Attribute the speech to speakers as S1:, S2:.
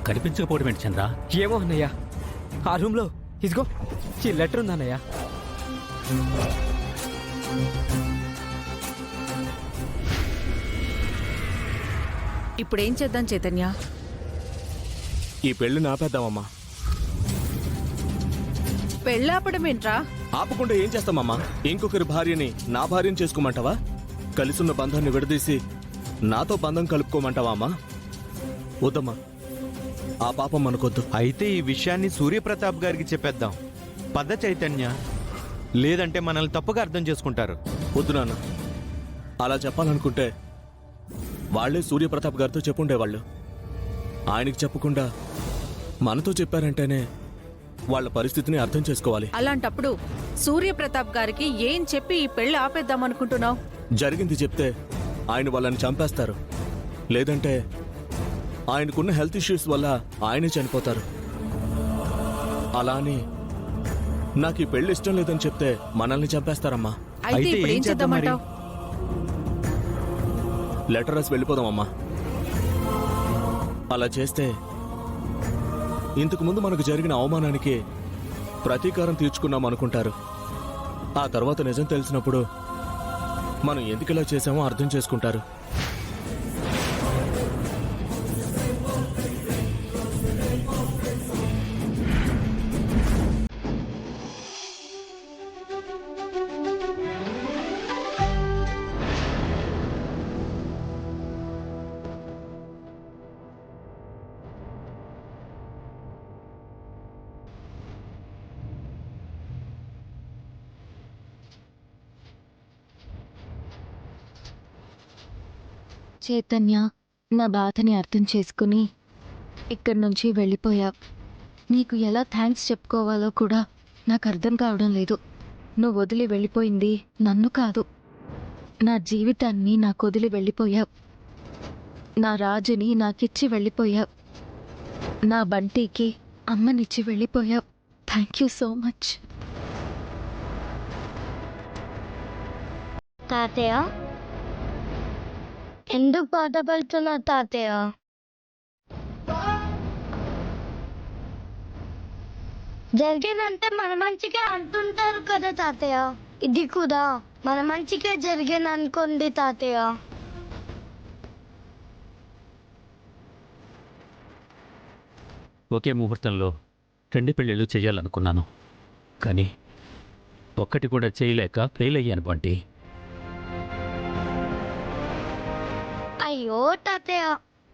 S1: కనిపించకపోవడం ఏంటి చంద్ర?
S2: ఏమో అన్నయ్య, ఆ రూమ్లో ఇదిగో ఈ లెటర్ ఉందన్నయ్య.
S3: ఇప్పుడేం చేద్దాం చైతన్య?
S4: ఈ పెళ్లిని ఆపేద్దామమ్మా.
S3: పెళ్ళాపడమేంట్రా?
S4: ఆపకుండా ఏం చేస్తామమ్మా? ఇంకొకరి భార్యని నా భార్యను చేసుకోమంటావా? కలిసున్న బంధాన్ని విడదీసి నాతో బంధం కలుపుకోమంటావా అమ్మా? వద్దమ్మా, ఆ పాపం మనకొద్దు.
S5: అయితే ఈ విషయాన్ని సూర్యప్రతాప్ గారికి చెప్పేద్దాం పద చైతన్య, లేదంటే మనల్ని తప్పుగా అర్థం చేసుకుంటారు.
S4: వద్దు నాన్న, అలా చెప్పాలనుకుంటే వాళ్లే సూర్యప్రతాప్ గారితో చెప్పుండేవాళ్ళు. ఆయనకి చెప్పకుండా మనతో చెప్పారంటేనే వాళ్ళ పరిస్థితిని అర్థం చేసుకోవాలి.
S3: అలాంటప్పుడు సూర్యప్రతాప్ గారికి ఏం చెప్పి ఈ పెళ్లి ఆపేద్దామనుకుంటున్నావు?
S4: జరిగింది చెప్తే ఆయన వాళ్ళని చంపేస్తారు, లేదంటే ఆయనకున్న హెల్త్ ఇష్యూస్ వల్ల ఆయనే చనిపోతారు. అలా అని నాకు ఈ పెళ్లి ఇష్టం లేదని చెప్తే మనల్ని చంపేస్తారమ్మా.
S3: అయితే ఇప్పుడు ఏం చేద్దామంటావు?
S4: లెటర్ రాసి వెళ్ళిపోదామమ్మా. అలా చేస్తే ఇంతకు ముందు మనకు జరిగిన అవమానానికి ప్రతీకారం తీర్చుకున్నాం అనుకుంటారు. ఆ తర్వాత నిజం తెలిసినప్పుడు మనం ఎందుకు ఇలా చేశామో అర్థం చేసుకుంటారు.
S6: చైతన్య, నా బాధని అర్థం చేసుకుని ఇక్కడి నుంచి వెళ్ళిపోయావు. నీకు ఎలా థ్యాంక్స్ చెప్పుకోవాలో కూడా నాకు అర్థం కావడం లేదు. నువ్వు వదిలి వెళ్ళిపోయింది నన్ను కాదు, నా జీవితాన్ని నాకు వదిలి వెళ్ళిపోయావు. నా రాజుని నాకిచ్చి వెళ్ళిపోయావు. నా బంటికి అమ్మనిచ్చి వెళ్ళిపోయావు. Thank you so much.
S7: తాతయ్య, ఎందుకు బాధపడుతున్నా తాతయ్య? జరిగేదంటే మన మంచిగా అంటుంటారు కదా తాతయ్య. ఇది కూడా మన మంచిగా జరిగేది అనుకోండి తాతయ్య.
S1: ఒకే ముహూర్తంలో 2 పెళ్ళిళ్ళు చేయాలనుకున్నాను, కానీ ఒక్కటి కూడా చేయలేక ఫెయిల్ అయ్యాను బంటి.
S7: అయ్యో తాతయ్య,